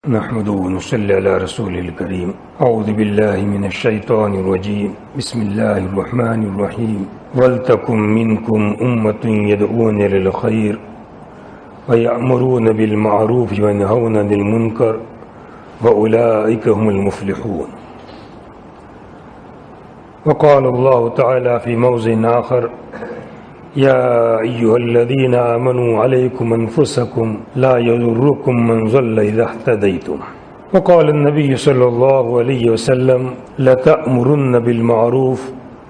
نحمده ونصلي على رسول الكريم. أعوذ بالله من الشيطان الرجيم. بسم الله الرحمن الرحيم. ولتكن منكم أمة يدعون للخير ويأمرون بالمعروف وينهون عن المنكر وأولئك هم المفلحون. وقال الله تعالى في موضع آخر: يا أيها الذين آمنوا عليكم أنفسكم لا يضركم من ضل إذا اهتديتم. وقال النبي صلى الله عليه وسلم: لتأمرن بالمعروف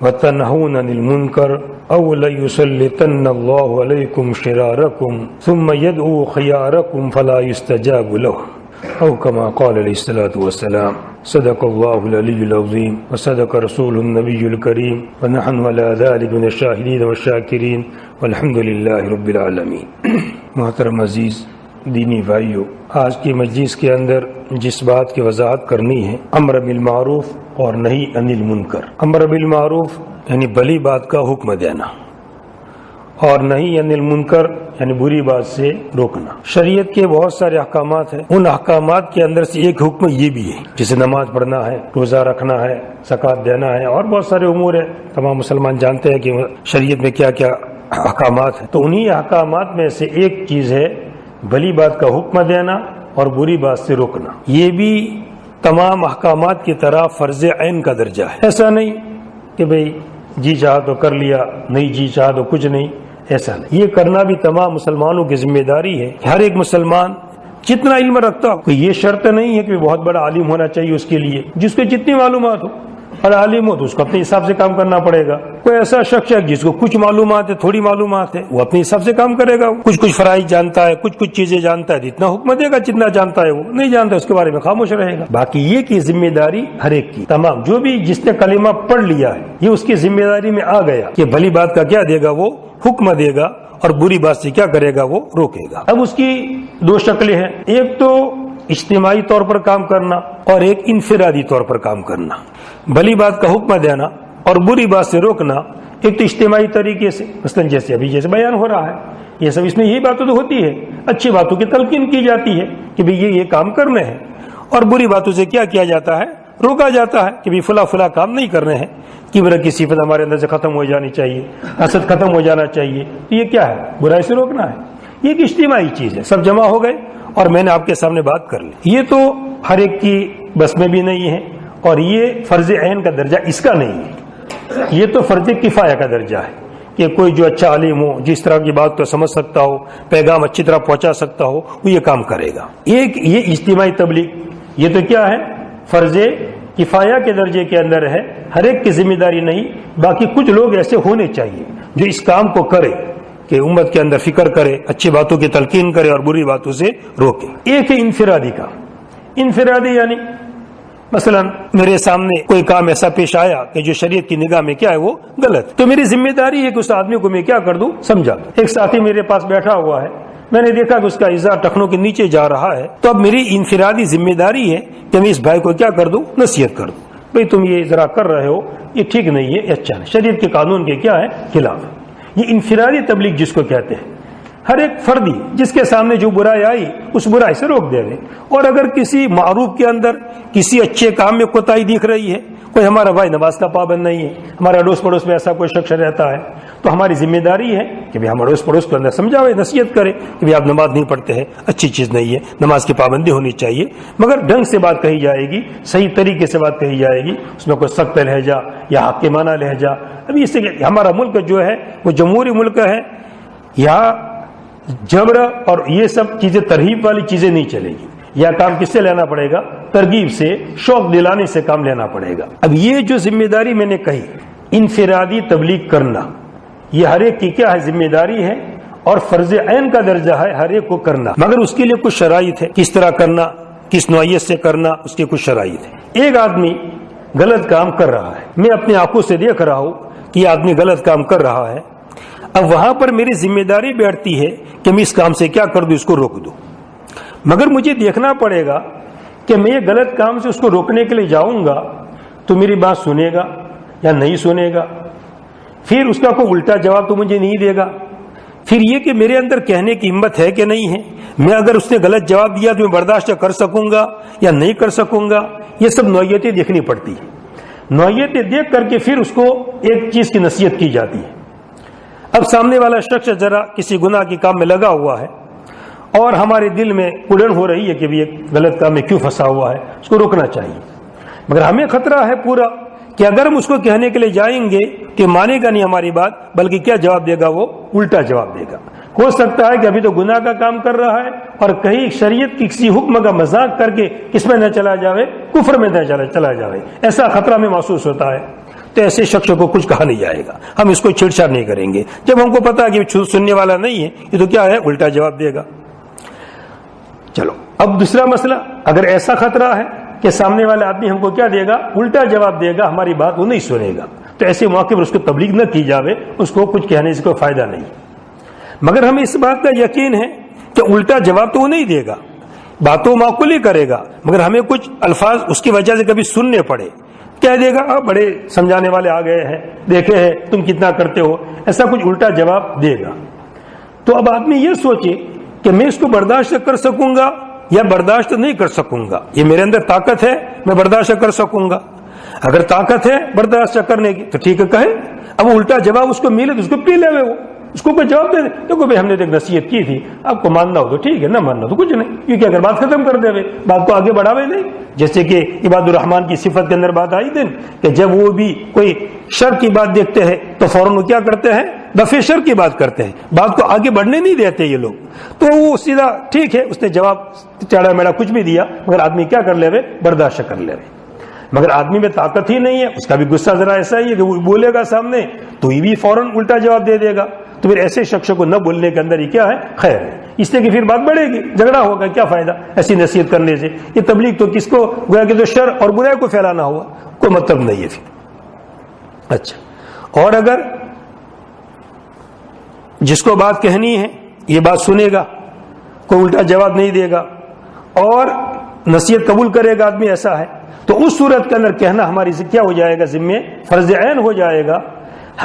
وتنهون عن المنكر أو ليسلطن الله عليكم شراركم ثم يدعو خياركم فلا يستجاب له، أو كما قال عليه الصلاة والسلام. صدق الله العلي العظيم وصدق رسول النبي الكريم ونحن على ذلك من الشاهدين والشاكرين والحمد لله رب العالمين. محترم عزیز دینی بھائیو، آج کی مجلس کے اندر جس بات کی وضاحت کرنی ہے، امر بالمعروف اور نہی عن المنکر. امر بالمعروف یعنی بھلی بات کا حکم دینا، اور نہیں عن المنکر یعنی بری بات سے روکنا. شریعت کے بہت سارے احکامات ہیں، ان احکامات کے اندر سے ایک حکم یہ بھی ہے، جسے نماز پڑھنا ہے، روزہ رکھنا ہے، زکوٰۃ دینا ہے، اور بہت سارے امور ہیں. تمام مسلمان جانتے ہیں کہ شریعت میں کیا کیا احکامات ہیں. تو انہی احکامات میں سے ایک چیز ہے بھلی بات کا حکم دینا اور بری بات سے روکنا. یہ بھی تمام احکامات کی طرح فرض عین کا درجہ ہے. ایسا نہیں کہ بھئی جی چاہا تو کر لیا، نہیں جی چاہا تو کچھ نہیں، ایسا نہیں. یہ کرنا بھی تمام مسلمانوں کی ذمہ داری ہے. ہر ایک مسلمان جتنا علم رکھتا ہو، کوئی یہ شرط نہیں ہے کہ بہت بڑا عالم ہونا چاہیے اس کے لیے. جس کو جتنی معلومات ہو، اور عالم ہو تو اس کو اپنے حساب سے کام کرنا پڑے گا. کوئی ایسا شخص ہے جس کو کچھ معلومات ہے، تھوڑی معلومات ہے، وہ اپنے حساب سے کام کرے گا. کچھ فرائض جانتا ہے، کچھ چیزیں جانتا ہے، اتنا حکم دے گا جتنا جانتا ہے. وہ نہیں جانتا اس کے بارے میں خاموش رہے گا. باقی یہ کہ ذمہ داری ہر ایک کی، تمام جو بھی جس نے کلمہ پڑھ لیا ہے یہ اس کی ذمہ داری میں آ گیا کہ بھلی بات کا کیا دے گا، وہ حکم دے گا، اور بری بات سے کیا کرے گا، وہ روکے گا. اب اس کی دو شکلیں ہیں، ایک تو اجتماعی طور پر کام کرنا اور ایک انفرادی طور پر کام کرنا. بھلی بات کا حکم دینا اور بری بات سے روکنا ایک تو اجتماعی طریقے سے، مثلا جیسے بیان ہو رہا ہے، یہ سب اس میں یہی باتیں تو ہوتی ہے، اچھی باتوں کی تلقین کی جاتی ہے کہ بھئی یہ کام کرنے ہیں، اور بری باتوں سے کیا کیا جاتا ہے، روکا جاتا ہے کہ بھئی فلاں کام نہیں کرنے ہیں. کبر کی صفت ہمارے اندر سے ختم ہو جانی چاہیے، حسد ختم ہو جانا چاہیے. تو یہ کیا ہے، برائی سے روکنا ہے. یہ ایک اجتماعی چیز ہے، سب جمع ہو گئے اور میں نے آپ کے سامنے بات کر لی. یہ تو ہر ایک کی بس میں بھی نہیں ہے، اور یہ فرض عین کا درجہ اس کا نہیں ہے. یہ تو فرض کفایہ کا درجہ ہے کہ کوئی جو اچھا عالم ہو، جس طرح کی بات کو سمجھ سکتا ہو، پیغام اچھی طرح پہنچا سکتا ہو، وہ یہ کام کرے گا. ایک یہ اجتماعی تبلیغ، یہ تو کیا ہے، فرض کفایہ کے درجے کے اندر ہے. ہر ایک کی ذمہ داری نہیں، باقی کچھ لوگ ایسے ہونے چاہیے جو اس کام کو کرے کہ امت کے اندر فکر کرے، اچھی باتوں کی تلقین کرے اور بری باتوں سے روکے. ایک ہے انفرادی کا. انفرادی یعنی مثلا میرے سامنے کوئی کام ایسا پیش آیا کہ جو شریعت کی نگاہ میں کیا ہے وہ غلط، تو میری ذمہ داری ہے کہ اس آدمی کو میں کیا کر دوں، سمجھا دوں. ایک ساتھی میرے پاس بیٹھا ہوا ہے، میں نے دیکھا کہ اس کا ازار ٹخنوں کے نیچے جا رہا ہے، تو اب میری انفرادی ذمہ داری ہے کہ میں اس بھائی کو کیا کر دوں، نصیحت کر دوں. بھئی تم یہ ذرا کر رہے ہو، یہ ٹھیک نہیں ہے، یہ اچھا نہیں، شریعت کے قانون کے کیا ہے، خلاف. یہ انفرادی تبلیغ جس کو کہتے ہیں. ہر ایک فردی جس کے سامنے جو برائی آئی اس برائی سے روک دے رہے. اور اگر کسی معروف کے اندر کسی اچھے کام میں کوتاہی دکھ رہی ہے، کوئی ہمارا بھائی نماز کا پابند نہیں ہے، ہمارا اڑوس پڑوس میں ایسا کوئی شخص رہتا ہے، تو ہماری ذمہ داری ہے کہ ہم اڑوس پڑوس کے اندر سمجھاوے، نصیحت کرے کہ آپ نماز نہیں پڑھتے ہیں، اچھی چیز نہیں ہے، نماز کی پابندی ہونی چاہیے، مگر ڈھنگ سے بات کہی جائے گی، صحیح طریقے سے بات کہی جائے گی، اس میں کوئی سخت لہجہ یا حاکمانہ لہجہ. ابھی اس سے ہمارا ملک جو ہے وہ جمہوری ملک ہے، یہاں جبر اور یہ سب چیزیں، ترغیب والی چیزیں نہیں چلے گی. یہ کام کس سے لینا پڑے گا، ترغیب سے، شوق دلانے سے کام لینا پڑے گا. اب یہ جو ذمہ داری میں نے کہی، انفرادی تبلیغ کرنا، یہ ہر ایک کی کیا ہے، ذمہ داری ہے، اور فرض عین کا درجہ ہے ہر ایک کو کرنا. مگر اس کے لیے کچھ شرائط ہے، کس طرح کرنا، کس نوعیت سے کرنا، اس کے کچھ شرائط ہے. ایک آدمی غلط کام کر رہا ہے، میں اپنی آنکھوں سے دیکھ رہا ہوں کہ یہ آدمی غلط کام کر رہا ہے. اب وہاں پر میری ذمہ داری بیٹھتی ہے کہ میں اس کام سے کیا کر دوں، اس کو روک دوں. مگر مجھے دیکھنا پڑے گا کہ میں یہ غلط کام سے اس کو روکنے کے لیے جاؤں گا تو میری بات سنے گا یا نہیں سنے گا. پھر اس کا کوئی الٹا جواب تو مجھے نہیں دے گا پھر یہ کہ میرے اندر کہنے کی ہمت ہے کہ نہیں ہے، میں اگر اس نے غلط جواب دیا تو میں برداشت کر سکوں گا یا نہیں کر سکوں گا، یہ سب نوعیتیں دیکھنی پڑتی ہیں۔ نوعیتیں دیکھ کر کے پھر اس کو ایک چیز کی نصیحت کی جاتی ہے۔ اب سامنے والا شخص ذرا کسی گناہ کے کام میں لگا ہوا ہے اور ہمارے دل میں اڑن ہو رہی ہے کہ یہ غلط کام میں کیوں پھنسا ہوا ہے، اس کو روکنا چاہیے، مگر ہمیں خطرہ ہے پورا کہ اگر ہم اس کو کہنے کے لیے جائیں گے کہ مانے گا نہیں ہماری بات، بلکہ کیا جواب دے گا، وہ الٹا جواب دے گا۔ ہو سکتا ہے کہ ابھی تو گناہ کا کام کر رہا ہے اور کہیں شریعت کی کسی حکم کا مذاق کر کے کس میں نہ چلا جاوے، کفر میں نہ چلا جاوے، ایسا خطرہ ہمیں محسوس ہوتا ہے۔ تو ایسے شخص کو کچھ کہا نہیں جائے گا، ہم اس کو چھیڑ چھاڑ نہیں کریں گے۔ جب ہم کو پتا ہے کہ سننے والا نہیں ہے، یہ تو کیا ہے، الٹا جواب دے گا۔ چلو اب دوسرا مسئلہ، اگر ایسا خطرہ ہے کہ سامنے والا آدمی ہم کو کیا دے گا، الٹا جواب دے گا، ہماری بات وہ نہیں سنے گا، تو ایسے موقع پر اس کو تبلیغ نہ کی جاوے، اس کو کچھ کہنے سے کوئی فائدہ نہیں۔ مگر ہمیں اس بات کا یقین ہے کہ الٹا جواب تو وہ نہیں دے گا، باتوں معقول ہی کرے گا، مگر ہمیں کچھ الفاظ اس کی وجہ سے کبھی سننے پڑے، کہہ دے گا بڑے سمجھانے والے آ گئے ہیں، دیکھے ہیں تم کتنا کرتے ہو، ایسا کچھ الٹا جواب دے گا۔ تو اب آدمی یہ سوچے کہ میں اس کو برداشت کر سکوں گا یا برداشت نہیں کر سکوں گا، یہ میرے اندر طاقت ہے، میں برداشت کر سکوں گا۔ اگر طاقت ہے برداشت کرنے کی تو ٹھیک ہے کہے، اب الٹا جواب اس کو ملے تو اس کو پی لے وہ، اس کو کوئی جواب دے دے، دیکھو بھائی ہم نے ایک نصیحت کی تھی، آپ کو ماننا ہو تو ٹھیک ہے، نہ ماننا تو کچھ نہیں، کیونکہ اگر بات ختم کر دے بات کو آگے بڑھاوے نہیں۔ جیسے کہ عباد الرحمان کی صفت کے اندر بات آئی تھی کہ جب وہ بھی کوئی شر کی بات دیکھتے ہیں تو فوراً وہ کیا کرتے ہیں، دفع شر کی بات کرتے ہیں، بات کو آگے بڑھنے نہیں دیتے یہ لوگ۔ تو وہ سیدھا ٹھیک ہے، اس نے جواب ٹیڑھا میڑا کچھ بھی دیا، مگر آدمی کیا کر لے وے، برداشت کر لے وے۔ مگر آدمی میں طاقت ہی نہیں ہے، اس کا بھی غصہ ذرا ایسا ہی ہے کہ وہ بولے گا سامنے تو یہ بھی فوراً الٹا جواب دے دے گا، تو پھر ایسے شخص کو نہ بولنے کے اندر ہی کیا ہے، خیر ہے، اس لیے کہ پھر بات بڑھے گی، جھگڑا ہوگا، کیا فائدہ ایسی نصیحت کرنے سے۔ یہ تبلیغ تو کس کو گویا کہ تو شر اور برائی کو پھیلانا ہوا، کوئی مطلب نہیں ہے پھر۔ اچھا، اور اگر جس کو بات کہنی ہے یہ بات سنے گا، کوئی الٹا جواب نہیں دے گا اور نصیحت قبول کرے گا آدمی، ایسا ہے تو اس صورت کے اندر کہنا ہماری سے کیا ہو جائے گا، ذمہ فرض عین ہو جائے گا۔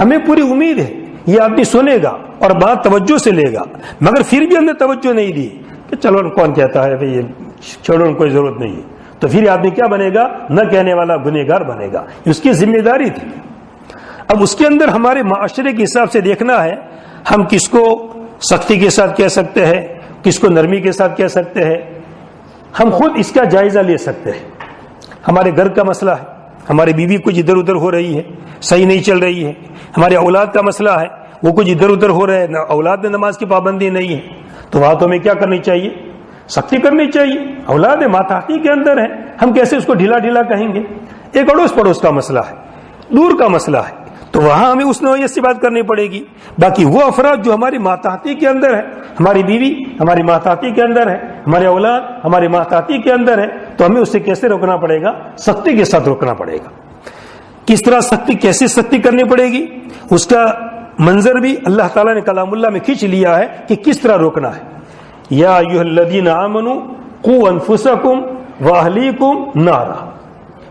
ہمیں پوری امید ہے یہ آدمی سنے گا اور بات توجہ سے لے گا، مگر پھر بھی ہم نے توجہ نہیں دی کہ چلو کون کہتا ہے بھائی چھوڑو، کوئی ضرورت نہیں ہے، تو پھر آدمی کیا بنے گا، نہ کہنے والا گنہگار بنے گا، اس کی ذمہ داری تھی۔ اب اس کے اندر ہمارے معاشرے کے حساب سے دیکھنا ہے، ہم کس کو سختی کے ساتھ کہہ سکتے ہیں، کس کو نرمی کے ساتھ کہہ سکتے ہیں، ہم خود اس کا جائزہ لے سکتے ہیں۔ ہمارے گھر کا مسئلہ ہے، ہماری بیوی کچھ ادھر ادھر ہو رہی ہے، صحیح نہیں چل رہی ہے، ہمارے اولاد کا مسئلہ ہے، وہ کچھ ادھر ادھر ہو رہے ہیں، اولاد میں نماز کی پابندی نہیں ہے، تو وہاں تو ہمیں کیا کرنی چاہیے، سختی کرنی چاہیے۔ اولاد ماتحتی کے اندر ہے، ہم کیسے اس کو ڈھیلا ڈھیلا کہیں گے۔ ایک اڑوس پڑوس کا مسئلہ ہے، دور کا مسئلہ ہے، تو وہاں ہمیں اس نوعیت سے بات کرنی پڑے گی۔ باقی وہ افراد جو ہماری ماتحتی کے اندر ہے، ہماری بیوی ہماری ماتحتی کے اندر ہے، ہمارے اولاد ہماری ماتحتی کے اندر ہے، تو ہمیں اسے کیسے روکنا پڑے گا، سختی کے ساتھ روکنا پڑے گا۔ کس طرح سختی، کیسے سختی کرنی پڑے گی، اس کا منظر بھی اللہ تعالیٰ نے کلام اللہ میں کھینچ لیا ہے کہ کس طرح روکنا ہے۔ یا ایھا الذین آمنوا قوا انفسکم واہلیکم نارا،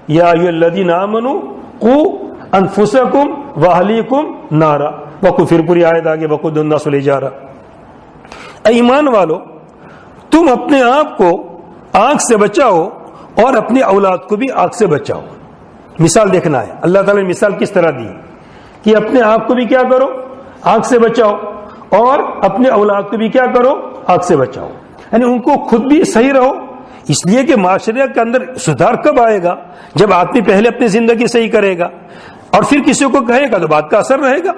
یا ایھا الذین آمنوا قوا انفسکم واہلیکم نارا، وقو پھر پوری آیت آگے وقود الناس الحجارہ۔ اے ایمان والو، تم اپنے آپ کو آگ سے بچاؤ اور اپنی اولاد کو بھی آگ سے بچاؤ۔ مثال دیکھنا ہے، اللہ تعالیٰ نے مثال کس طرح دی کہ اپنے آپ کو بھی کیا کرو، آگ سے بچاؤ، اور اپنے اولاد کو بھی کیا کرو، آگ سے بچاؤ۔ یعنی ان کو خود بھی صحیح رہو، اس لیے کہ معاشرے کے اندر سدھار کب آئے گا، جب آدمی پہلے اپنی زندگی صحیح کرے گا اور پھر کسی کو کہے گا تو بات کا اثر رہے گا۔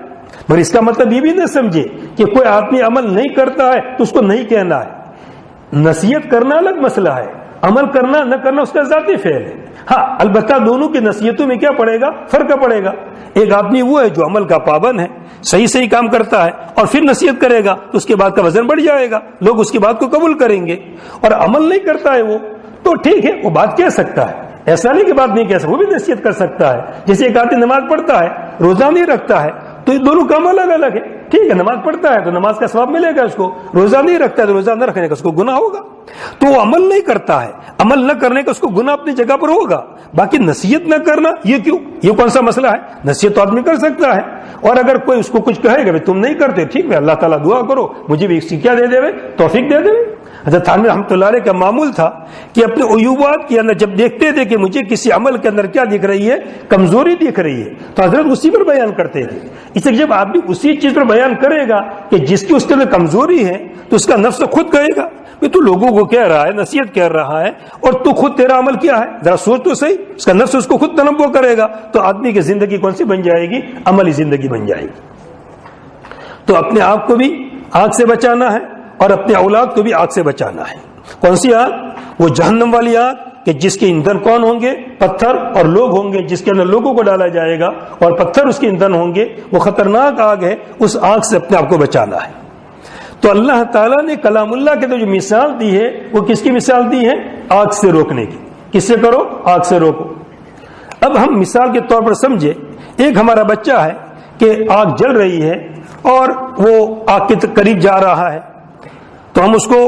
مگر اس کا مطلب یہ بھی نہ سمجھے کہ کوئی آدمی عمل نہیں کرتا ہے تو اس کو نہیں کہنا ہے۔ نصیحت کرنا الگ مسئلہ ہے، عمل کرنا نہ کرنا اس کا ذاتی فعل ہے۔ ہاں البتہ دونوں کی نصیحتوں میں کیا پڑے گا، فرق پڑے گا۔ ایک آدمی وہ ہے جو عمل کا پابند ہے، صحیح کام کرتا ہے اور پھر نصیحت کرے گا تو اس کے بعد کا وزن بڑھ جائے گا، لوگ اس کی بات کو قبول کریں گے۔ اور عمل نہیں کرتا ہے وہ تو ٹھیک ہے، وہ بات کہہ سکتا ہے، ایسا نہیں کہ بات نہیں کہہ سکتا، وہ بھی نصیحت کر سکتا ہے۔ جیسے ایک آدمی نماز پڑھتا ہے، روزہ نہیں رکھتا ہے، تو یہ دونوں کام الگ الگ ہے۔ ٹھیک ہے، نماز پڑھتا ہے تو نماز کا ثواب ملے گا اس کو، روزہ نہیں رکھتا ہے تو روزہ نہ رکھنے کا اس کو گناہ ہوگا۔ تو وہ عمل نہیں کرتا ہے. عمل نہ کرنے کا اس کو گناہ اپنی جگہ پر ہوگا, باقی نصیحت نہ کرنا یہ کیوں, یہ کون سا مسئلہ ہے؟ نصیحت تو آدمی کر سکتا ہے. اور اگر کوئی اس کو کچھ کہے گا تم نہیں کرتے, ٹھیک ہے, اللہ تعالیٰ دعا کرو مجھے بھی کیا دے دے, توفیق دے دے. حضرت تھانوی رحمۃ اللہ علیہ کا معمول تھا کہ اپنے عیوبات کے اندر جب دیکھتے تھے کہ مجھے کسی عمل کے اندر کیا دکھ رہی ہے, کمزوری دکھ رہی ہے, تو حضرت اسی پر بیان کرتے تھے. اس لیے جب آدمی اسی چیز پر بیان کرے گا کہ جس کی اس کے اندر کمزوری ہے, تو اس کا نفس خود کہے گا تو لوگوں کو کہہ رہا ہے, نصیحت کہہ رہا ہے, اور تو خود تیرا عمل کیا ہے, ذرا سوچ تو صحیح. اس کا نفس اس کو خود تنبؤ کرے گا, تو آدمی کی زندگی کون سی بن جائے گی؟ عملی زندگی بن جائے گی. تو اپنے آپ کو بھی آگ سے بچانا ہے اور اپنے اولاد کو بھی آگ سے بچانا ہے. کون سی آگ؟ وہ جہنم والی آگ کہ جس کے ایندھن کون ہوں گے؟ پتھر اور لوگ ہوں گے, جس کے اندر لوگوں کو ڈالا جائے گا اور پتھر اس کے ایندھن ہوں گے. وہ خطرناک آگ ہے, اس آگ سے اپنے آپ کو بچانا ہے. تو اللہ تعالیٰ نے کلام اللہ کے جو مثال دی ہے وہ کس کی مثال دی ہے؟ آگ سے روکنے کی. کس سے کرو؟ آگ سے روکو. اب ہم مثال کے طور پر سمجھے, ایک ہمارا بچہ ہے کہ آگ جل رہی ہے اور وہ آگ کے قریب جا رہا ہے, تو ہم اس کو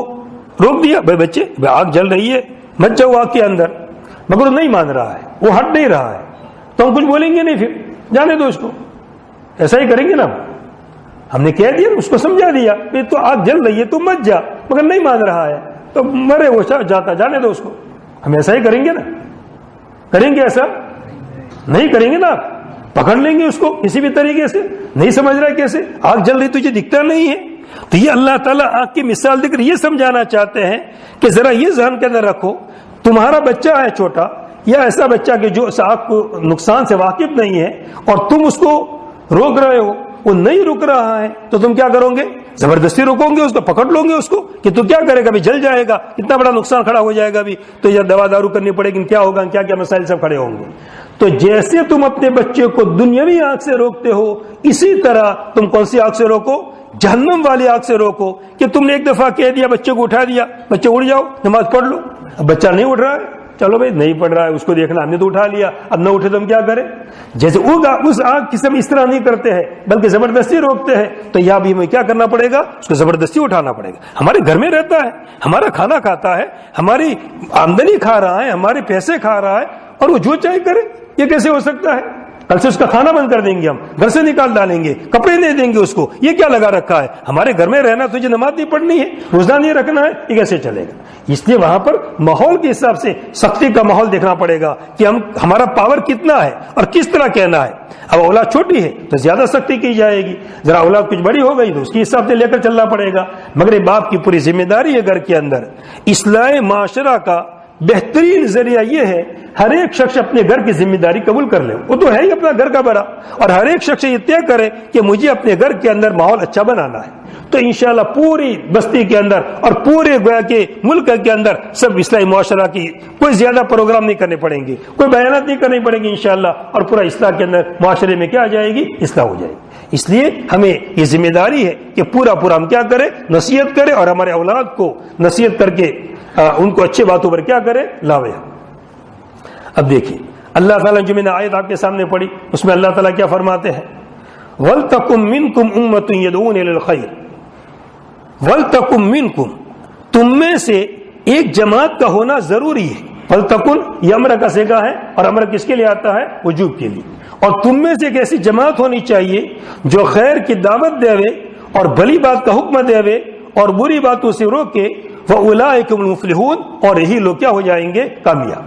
روک دیا, بھائی بچے آگ جل رہی ہے, مت جاؤ آگ کے اندر, مگر وہ نہیں مان رہا ہے, وہ ہٹ نہیں رہا ہے, تو ہم کچھ بولیں گے نہیں, پھر جانے دو اس کو. ایسا ہی کریں گے نا, ہم نے کہہ دیا, اس کو سمجھا دیا تو آگ جل رہی ہے تو مت جا, مگر نہیں مان رہا ہے تو مرے وہ جاتا, جانے دو اس کو. ہم ایسا ہی کریں گے نا, کریں گے ایسا؟ نہیں کریں گے نا, پکڑ لیں گے اس کو کسی بھی طریقے سے. نہیں سمجھ رہا کیسے, آگ جل رہی تجھے دکھتا نہیں ہے. تو یہ اللہ تعالیٰ آگ کی مثال دے کر یہ سمجھانا چاہتے ہیں کہ ذرا یہ ذہن کے اندر رکھو, تمہارا بچہ ہے چھوٹا یا ایسا بچہ کہ جو اس آگ کو نقصان سے واقف نہیں ہے, اور تم اس کو روک رہے ہو, وہ نہیں رک رہا ہے, تو تم کیا کرو گے؟ زبردستی روکو گے اس کو, پکڑ لو گے اس کو کہ تو کیا کرے گا, بھی جل جائے گا, اتنا بڑا نقصان کھڑا ہو جائے گا, بھی تو یہ دوا دارو کرنی پڑے گی, کیا ہوگا, کیا کیا مسائل سب کھڑے ہوں گے. تو جیسے تم اپنے بچے کو دنیاوی آگ سے روکتے ہو, اسی طرح تم کون سی آگ سے روکو؟ جہنم والی آگ سے روکو. کہ تم نے ایک دفعہ کہہ دیا, بچے کو اٹھا دیا, بچے اٹھ جاؤ نماز پڑھ لو, اب بچہ نہیں اٹھ رہا ہے, چلو بھائی نہیں پڑھ رہا ہے, اس کو دیکھنا, ہم نے تو اٹھا لیا, اب نہ اٹھے تو ہم کیا کریں؟ جیسے اس آگ کی سب اس طرح نہیں کرتے ہیں بلکہ زبردستی روکتے ہیں, تو یہاں بھی ہمیں کیا کرنا پڑے گا؟ اس کو زبردستی اٹھانا پڑے گا. ہمارے گھر میں رہتا ہے, ہمارا کھانا کھاتا ہے, ہماری آمدنی کھا رہا ہے, ہمارے پیسے کھا رہا ہے, اور وہ جو چاہے کرے. یہ کیسے ہو سکتا ہے؟ کل سے اس کا کھانا بند کر دیں گے, ہم گھر سے نکال ڈالیں گے, کپڑے نہیں دیں گے اس کو, یہ کیا لگا رکھا ہے؟ ہمارے گھر میں رہنا, تجھے نماز نہیں پڑھنی ہے, روزہ نہیں رکھنا ہے, یہ کیسے چلے گا؟ اس لیے وہاں پر ماحول کے حساب سے سختی کا ماحول دیکھنا پڑے گا کہ ہمارا پاور کتنا ہے اور کس طرح کہنا ہے. اب اولاد چھوٹی ہے تو زیادہ سختی کی جائے گی, ذرا اولاد کچھ بڑی ہو گئی تو اس کے حساب سے لے کر چلنا پڑے گا. مگر یہ باپ کی پوری ذمہ داری ہے گھر کے اندر. اصلاح معاشرہ کا بہترین ذریعہ یہ ہے ہر ایک شخص اپنے گھر کی ذمہ داری قبول کر لے, وہ تو ہے ہی اپنا گھر کا بڑا, اور ہر ایک شخص یہ طے کرے کہ مجھے اپنے گھر کے اندر ماحول اچھا بنانا ہے. تو انشاءاللہ پوری بستی کے اندر اور پورے گویا کے ملک کے اندر سب اصلاحی معاشرہ کی کوئی زیادہ پروگرام نہیں کرنے پڑیں گے, کوئی بیانات نہیں کرنے پڑیں گے انشاءاللہ, اور پورا اصلاح کے اندر معاشرے میں کیا آ جائے گی؟ اصلاح ہو جائے گی. اس لیے ہمیں یہ ذمہ داری ہے کہ پورا ہم کیا کریں؟ نصیحت کریں, اور ہمارے اولاد کو نصیحت کر کے ان کو اچھے باتوں پر کیا کرے؟ لاوے. اب دیکھیں اللہ تعالیٰ جو میں نے آیت آپ کے سامنے پڑھی, اس میں اللہ تعالیٰ کیا فرماتے ہیں؟ وَلْتَكُمْ مِنْكُمْ أُمَّةٌ يَدْعُونَ إِلَى الْخَيْرِ. وَلْتَكُمْ مِنْكُمْ, تم میں سے ایک جماعت کا ہونا ضروری ہے. وَلْتَكُنْ یہ امر کا صیغہ ہے, اور امر کس کے لیے آتا ہے؟ وجوب کے لیے. اور تم میں سے ایک ایسی جماعت ہونی چاہیے جو خیر کی دعوت دے اور بھلی بات کا حکم دے اور بری باتوں سے روکے. وَأُولَٰئِكُمُ الْمُفْلِحُونَ, اور یہی لوگ کیا ہو جائیں گے؟ کامیاب.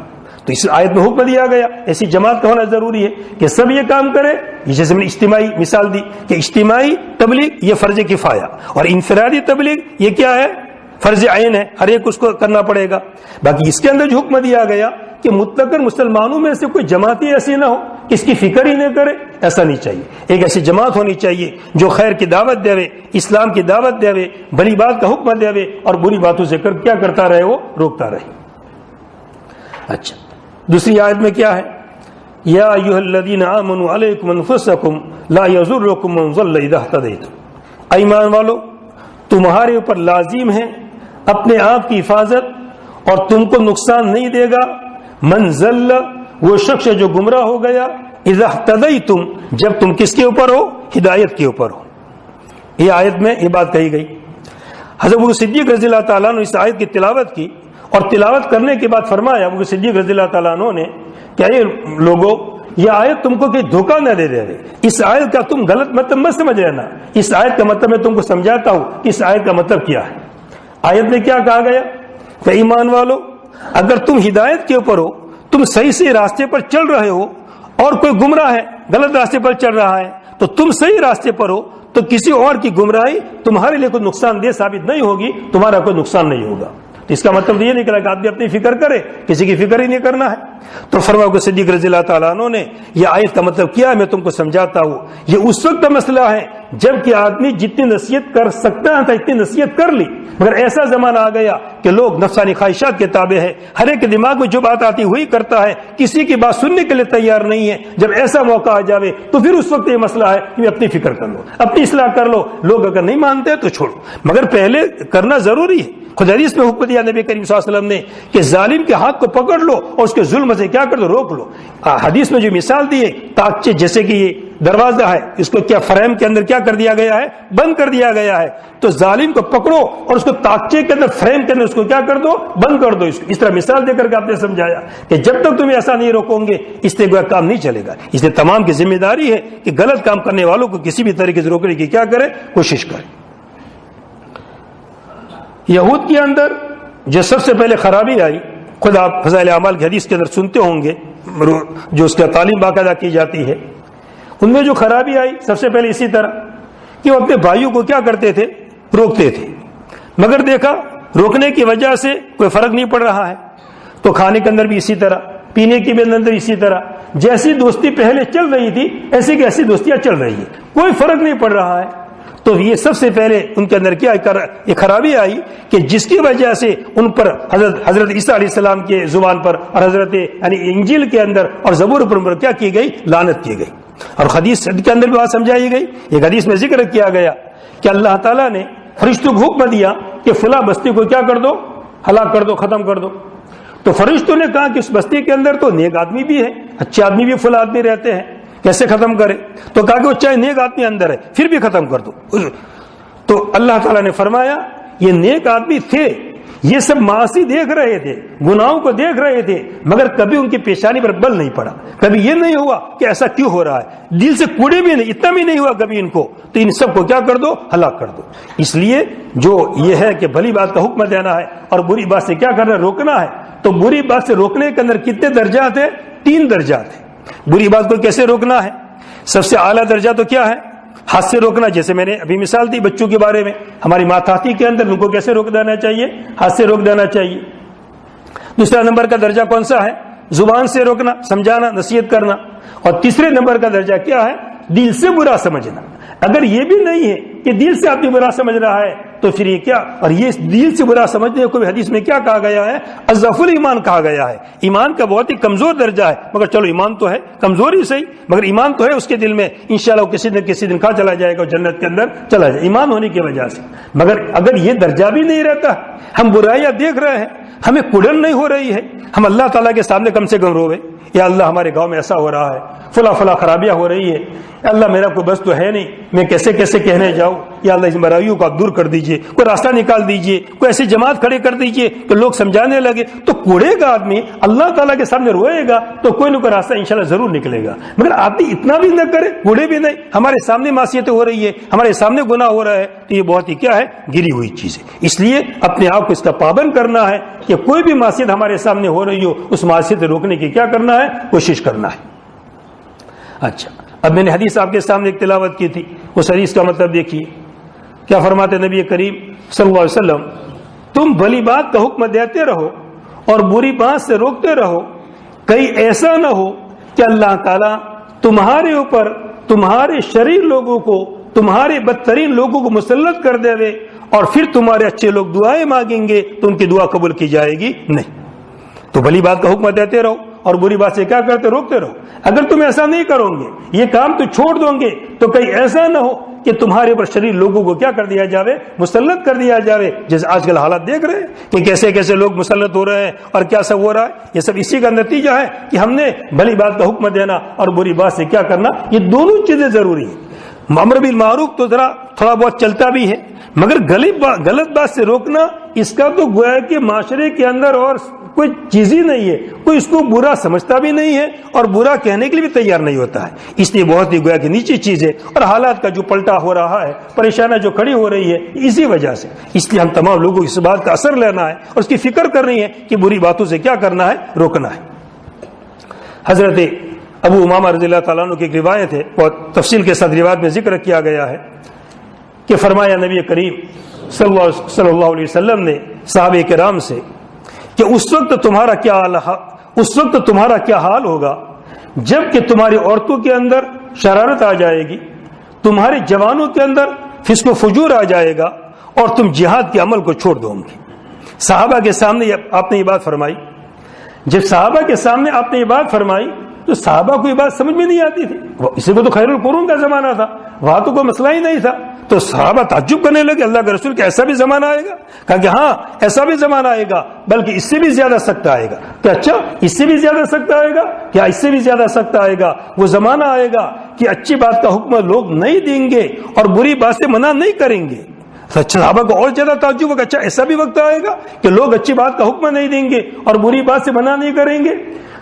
تو اس آیت میں حکم دیا گیا ایسی جماعت کا ہونا ضروری ہے کہ سب یہ کام کرے. جیسے میں نے اجتماعی مثال دی کہ اجتماعی تبلیغ یہ فرض کفایہ, اور انفرادی تبلیغ یہ کیا ہے؟ فرض عین ہے, ہر ایک اس کو کرنا پڑے گا. باقی اس کے اندر جو حکم دیا گیا کہ مطلقاً مسلمانوں میں سے کوئی جماعت ایسی نہ ہو کہ اس کی فکر ہی نہ کرے, ایسا نہیں چاہیے. ایک ایسی جماعت ہونی چاہیے جو خیر کی دعوت دے, اسلام کی دعوت دے, بھلی بات کا حکم دے, اور بری باتوں سے کیا کرتا رہے؟ وہ روکتا رہے. اچھا, دوسری آیت میں کیا ہے؟ یا ایھا الذین آمنوا علیکم انفسکم لا یضرکم من ضل اذا اہتدیتم. ایمان والو, تمہارے اوپر لازم ہے اپنے آپ کی حفاظت, اور تم کو نقصان نہیں دے گا من ضل, وہ شخص جو گمراہ ہو گیا, اذا اہتدیتم, جب تم کس کے اوپر ہو؟ ہدایت کے اوپر ہو. یہ آیت میں یہ بات کہی گئی. حضرت ابو صدیق رضی اللہ تعالیٰ عنہ اس آیت کی تلاوت کی، اور تلاوت کرنے کے بعد فرمایا ابو صدیق رضی اللہ تعالیٰ عنہ نے کہ اے لوگوں، یہ آیت تم کو کہ دھوکہ نہ دے دے، اس آیت کا تم غلط مطلب مت سمجھ لینا، اس آیت کا مطلب میں تم کو سمجھاتا ہوں کہ اس آیت کا مطلب کیا ہے۔ آیت میں کیا کہا گیا کہ ایمان والو، اگر تم ہدایت کے اوپر ہو، تم صحیح سے راستے پر چل رہے ہو، اور کوئی گمراہ ہے، غلط راستے پر چل رہا ہے، تو تم صحیح راستے پر ہو، تو کسی اور کی گمراہی تمہارے لیے کوئی نقصان دہ ثابت نہیں ہوگی، تمہارا کوئی نقصان نہیں ہوگا۔ تو اس کا مطلب یہ نکلا کہ آدمی اپنی فکر کرے، کسی کی فکر ہی نہیں کرنا ہے۔ تو فرمایا کہ صدیق رضی اللہ تعالیٰ عنہ نے یہ آیت کا مطلب کیا ہے میں تم کو سمجھاتا ہوں۔ یہ اس وقت کا مسئلہ ہے جب کہ آدمی جتنی نصیحت کر سکتا تھا اتنی نصیحت کر لی، مگر ایسا زمانہ آ گیا کہ لوگ نفسانی خواہشات کے تابع ہے، ہر ایک کے دماغ میں جو بات آتی ہوئی کرتا ہے، کسی کی بات سننے کے لیے تیار نہیں ہے۔ جب ایسا موقع آ جاوے تو پھر اس وقت یہ مسئلہ ہے کہ اپنی فکر کر لو، اپنی اصلاح کر لو، لوگ اگر نہیں مانتے تو چھوڑو، مگر پہلے کرنا ضروری ہے۔ خود حدیث میں حکم دیا نبی کریم صلی اللہ علیہ وسلم نے کہ ظالم کے ہاتھ کو پکڑ لو اور اس کے ظلم سے کیا کر دو، روک لو۔ حدیث میں جو مثال دی ہے تاکچے جیسے کہ یہ دروازہ ہے، اس کو کیا فریم کے اندر کیا کر دیا گیا ہے، بند کر دیا گیا ہے، تو ظالم کو پکڑو اور اس کو تاکچے کے اندر فریم کے اندر اس کو کیا کر دو، بند کر دو۔ اس طرح مثال دے کر کے آپ نے سمجھایا کہ جب تک تمہیں ایسا نہیں روکوں گے اس سے کوئی کام نہیں چلے گا۔ اس لیے تمام کی ذمہ داری ہے کہ غلط کام کرنے والوں کو کسی بھی طریقے سے روکنے کی کیا کرے، کوشش کرے۔ یہود کے اندر جو سب سے پہلے خرابی آئی، خود آپ فضائل اعمال کی حدیث کے اندر سنتے ہوں گے جو اس کا تعلیم باقاعدہ کی جاتی ہے، ان میں جو خرابی آئی سب سے پہلے اسی طرح کہ وہ اپنے بھائیوں کو کیا کرتے تھے، روکتے تھے، مگر دیکھا روکنے کی وجہ سے کوئی فرق نہیں پڑ رہا ہے، تو کھانے کے اندر بھی اسی طرح، پینے کے بھی اندر اسی طرح، جیسی دوستی پہلے چل رہی تھی ایسی کی ایسی دوستیاں چل رہی ہیں، کوئی فرق نہیں پڑ رہا ہے۔ تو یہ سب سے پہلے ان کے اندر کیا یہ خرابی آئی کہ جس کی وجہ سے ان پر حضرت عیسیٰ علیہ السلام کے زبان پر اور حضرت یعنی انجیل کے اندر اور زبور پر کیا کی گئی، لعنت کی گئی۔ اور حدیث کے اندر بھی بات سمجھائی گئی، ایک حدیث میں ذکر کیا گیا کہ اللہ تعالیٰ نے فرشتوں کو حکم دیا کہ فلاں بستی کو کیا کر دو، ہلاک کر دو، ختم کر دو۔ تو فرشتوں نے کہا کہ اس بستی کے اندر تو نیک آدمی بھی ہے، اچھے آدمی بھی، فلاں آدمی رہتے ہیں، کیسے ختم کرے؟ تو کہا کہ وہ چاہے نیک آدمی اندر ہے پھر بھی ختم کر دو۔ تو اللہ تعالیٰ نے فرمایا یہ نیک آدمی تھے، یہ سب معاصی دیکھ رہے تھے، گناہوں کو دیکھ رہے تھے، مگر کبھی ان کی پیشانی پر بل نہیں پڑا، کبھی یہ نہیں ہوا کہ ایسا کیوں ہو رہا ہے، دل سے کوڑے بھی نہیں، اتنا بھی نہیں ہوا کبھی ان کو، تو ان سب کو کیا کر دو، ہلاک کر دو۔ اس لیے جو یہ ہے کہ بھلی بات کا حکم دینا ہے اور بری بات سے کیا کرنا، روکنا ہے، تو بری بات سے روکنے کے اندر کتنے درجات ہیں؟ 3 درجات ہیں۔ بری بات کو کیسے روکنا ہے؟ سب سے اعلیٰ درجہ تو کیا ہے؟ ہاتھ سے روکنا، جیسے میں نے ابھی مثال دی بچوں کے بارے میں، ہماری ماتحتی کے اندر ان کو کیسے روک دینا چاہیے؟ ہاتھ سے روک دینا چاہیے۔ دوسرا نمبر کا درجہ کون سا ہے؟ زبان سے روکنا، سمجھانا، نصیحت کرنا۔ اور تیسرے نمبر کا درجہ کیا ہے؟ دل سے برا سمجھنا۔ اگر یہ بھی نہیں ہے کہ دل سے آدمی برا سمجھ رہا ہے تو پھر یہ کیا؟ اور یہ دل سے برا سمجھنے کو بھی حدیث میں کیا کہا گیا ہے؟ اضعف الایمان کہا گیا ہے۔ ایمان کا بہت ہی کمزور درجہ ہے، مگر چلو ایمان تو ہے، کمزور ہی صحیح، مگر ایمان تو ہے اس کے دل میں، انشاءاللہ کسی نہ کسی دن کہاں چلا جائے گا، جنت کے اندر چلا جائے ایمان ہونے کی وجہ سے۔ مگر اگر یہ درجہ بھی نہیں رہتا، ہم برائیاں دیکھ رہے ہیں، ہمیں کڑن نہیں ہو رہی ہے، ہم اللہ تعالیٰ کے سامنے کم سے کم روے، یا اللہ ہمارے گاؤں میں ایسا ہو رہا ہے، فلاں فلاں خرابیاں ہو رہی ہے، اللہ میرا کوئی بس تو ہے نہیں، میں کیسے کیسے کہنے جاؤں، یا اللہ اس برائیوں کو آپ دور کر دیجئے، کوئی راستہ نکال دیجئے، کوئی ایسی جماعت کھڑے کر دیجئے کہ لوگ سمجھانے لگے، تو کوڑے گا آدمی، اللہ تعالیٰ کے سامنے روئے گا تو کوئی نہ کوئی راستہ انشاءاللہ ضرور نکلے گا۔ مگر آدمی اتنا بھی نہ کرے، کوڑے بھی نہیں، ہمارے سامنے معصیتیں ہو رہی ہے، ہمارے سامنے گناہ ہو رہا ہے، تو یہ بہت ہی کیا ہے، گری ہوئی چیز ہے۔ اس لیے اپنے آپ کو اس کا پابند کرنا ہے کہ کوئی بھی معصیت ہمارے سامنے ہو رہی ہو، اس معصیت سے روکنے کی کیا کرنا ہے، کوشش کرنا ہے۔ اچھا، اب میں نے حدیث آپ کے سامنے ایک تلاوت کی تھی، اس حدیث کا مطلب دیکھیے کیا فرماتے نبی کریم صلی اللہ علیہ وسلم، تم بھلی بات کا حکم دیتے رہو اور بری بات سے روکتے رہو، کہیں ایسا نہ ہو کہ اللہ تعالیٰ تمہارے اوپر تمہارے شریر لوگوں کو، تمہارے بدترین لوگوں کو مسلط کر دے اور پھر تمہارے اچھے لوگ دعائیں مانگیں گے تو ان کی دعا قبول کی جائے گی نہیں۔ تو بھلی بات کا حکم دیتے رہو اور بری بات سے کیا کرتے، روکتے رہو۔ اگر تم ایسا نہیں کرو گے، یہ کام تو چھوڑ دو گے، تو کہیں ایسا نہ ہو کہ تمہارے اوپر شریر لوگوں کو کیا کر دیا جاوے، مسلط کر دیا جاوے، جیسے آج کل حالات دیکھ رہے ہیں کہ کیسے کیسے لوگ مسلط ہو رہے ہیں اور کیا سب ہو رہا ہے۔ یہ سب اسی کا نتیجہ ہے کہ ہم نے بھلی بات کا حکم دینا اور بری بات سے کیا کرنا، یہ دونوں چیزیں ضروری ہیں۔ امر بالمعروف تو ذرا تھوڑا بہت چلتا بھی ہے، مگر غلط بات سے روکنا، اس کا تو گویا کہ معاشرے کے اندر اور کوئی چیز ہی نہیں ہے، کوئی اس کو برا سمجھتا بھی نہیں ہے اور برا کہنے کے لیے بھی تیار نہیں ہوتا ہے، اس لیے بہت ہی گویا کہ نیچی چیز ہے۔ اور حالات کا جو پلٹا ہو رہا ہے، پریشانیاں جو کھڑی ہو رہی ہے، اسی وجہ سے، اس لیے ہم تمام لوگوں کو اس بات کا اثر لینا ہے اور اس کی فکر کرنی ہے کہ بری باتوں سے کیا کرنا ہے، روکنا ہے۔ حضرت ابو امامہ رضی اللہ تعالیٰ عنہ کی ایک روایت ہے، بہت تفصیل کے ساتھ روایت میں ذکر کیا گیا ہے کہ فرمایا نبی کریم صلی اللہ علیہ وسلم نے صحابہ کرام سے کہ اس وقت تمہارا کیا حال ہوگا جب کہ تمہاری عورتوں کے اندر شرارت آ جائے گی، تمہارے جوانوں کے اندر فسق و فجور آ جائے گا اور تم جہاد کے عمل کو چھوڑ دو گے۔ صحابہ کے سامنے آپ نے یہ بات فرمائی۔ جب صحابہ کے سامنے آپ نے یہ بات فرمائی تو صحابہ کو یہ بات سمجھ میں نہیں آتی تھی، اسی کو تو خیر القرون کا زمانہ تھا، وہاں تو کوئی مسئلہ ہی نہیں تھا۔ تو صحابہ تعجب کرنے لگے، اللہ کے رسول کہ ایسا بھی زمانہ آئے گا؟ کہا کہ ہاں ایسا بھی زمانہ آئے گا، بلکہ اس سے بھی زیادہ سخت آئے گا۔ کہ اچھا اس سے بھی زیادہ سخت آئے گا؟ کیا اس سے بھی زیادہ سخت آئے گا؟ وہ زمانہ آئے گا کہ اچھی بات کا حکم لوگ نہیں دیں گے اور بری بات سے منع نہیں کریں گے۔ اچھا صحابہ کو اور زیادہ تعجب ہوگا، اچھا ایسا بھی وقت آئے گا کہ لوگ اچھی بات کا حکم نہیں دیں گے اور بری بات سے منع نہیں کریں گے؟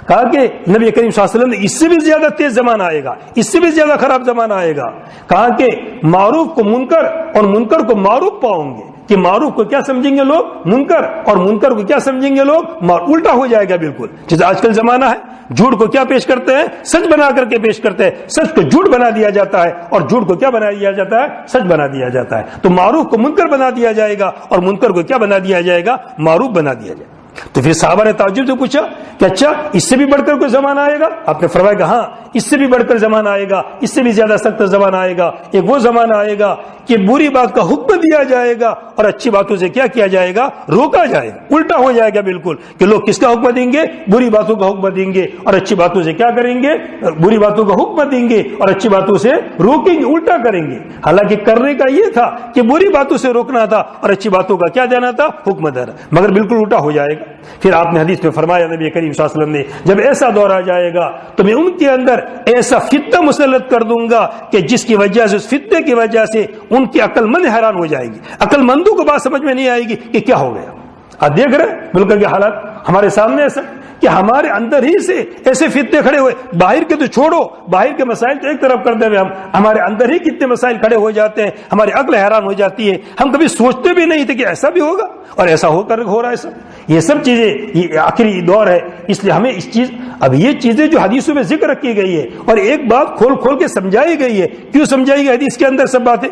کہا کہ نبی کریم صلی اللہ علیہ وسلم نے اس سے بھی زیادہ تیز زمانہ آئے گا، اس سے بھی زیادہ خراب زمانہ آئے گا۔ کہا کہ معروف کو منکر اور منکر کو معروف پاؤں گے، کہ معروف کو کیا سمجھیں گے لوگ؟ منکر، اور منکر کو کیا سمجھیں گے لوگ؟ الٹا ہو جائے گا بالکل۔ جیسے آج کل زمانہ ہے، جھوٹ کو کیا پیش کرتے ہیں؟ سچ بنا کر کے پیش کرتے ہیں، سچ کو جھوٹ بنا دیا جاتا ہے اور جھوٹ کو کیا بنا دیا جاتا ہے؟ سچ بنا دیا جاتا ہے۔ تو معروف کو منکر بنا دیا جائے گا اور منکر کو کیا بنا دیا جائے گا؟ معروف بنا دیا جائے گا۔ تو پھر صحابہ نے تعجب سے پوچھا کہ اچھا اس سے بھی بڑھ کر کوئی زمانہ آئے گا؟ آپ نے فرمایا کہ ہاں اس سے بھی بڑھ کر زمانہ آئے گا، اس سے بھی زیادہ سخت زمانہ آئے گا۔ ایک وہ زمانہ آئے گا کہ بری بات کا حکم دیا جائے گا اور اچھی باتوں سے کیا کیا جائے گا؟ روکا جائے گا۔ الٹا ہو جائے گا بالکل، کہ لوگ کس کا حکم دیں گے؟ بری باتوں کا حکم دیں گے اور اچھی باتوں سے کیا کریں گے؟ بری باتوں کا حکم دیں گے اور اچھی باتوں سے روکیں گے، الٹا کریں گے۔ حالانکہ کرنے کا یہ تھا کہ بری باتوں سے روکنا تھا اور اچھی باتوں کا کیا دینا تھا؟ حکم دینا، مگر بالکل الٹا ہو جائے گا۔ پھر آپ نے حدیث میں فرمایا نبی کریم صلی اللہ علیہ وسلم نے، جب ایسا دور آ جائے گا تو میں ان کے اندر ایسا فتنہ مسلط کر دوں گا کہ جس کی وجہ سے، اس فتنے کی وجہ سے ان کی عقل مند حیران ہو جائے گی، عقل مندوں کو بات سمجھ میں نہیں آئے گی کہ کیا ہو گیا۔ آپ دیکھ رہے ہیں ملک کے حالات ہمارے سامنے، ایسا کہ ہمارے اندر ہی سے ایسے فتنے کھڑے ہوئے، باہر کے تو چھوڑو، باہر کے مسائل تو ایک طرف کرتے ہوئے ہمارے اندر ہی کتنے مسائل کھڑے ہو جاتے ہیں، ہماری عقل حیران ہو جاتی ہے۔ ہم کبھی سوچتے بھی نہیں تھے کہ ایسا بھی ہوگا اور ایسا ہو رہا ہے سب۔ یہ سب چیزیں یہ آخری دور ہے، اس لیے ہمیں اس چیز، اب یہ چیزیں جو حدیثوں میں ذکر کی گئی ہے اور ایک بات کھول کھول کے سمجھائی گئی ہے، کیوں سمجھائی گئی حدیث کے اندر سب باتیں؟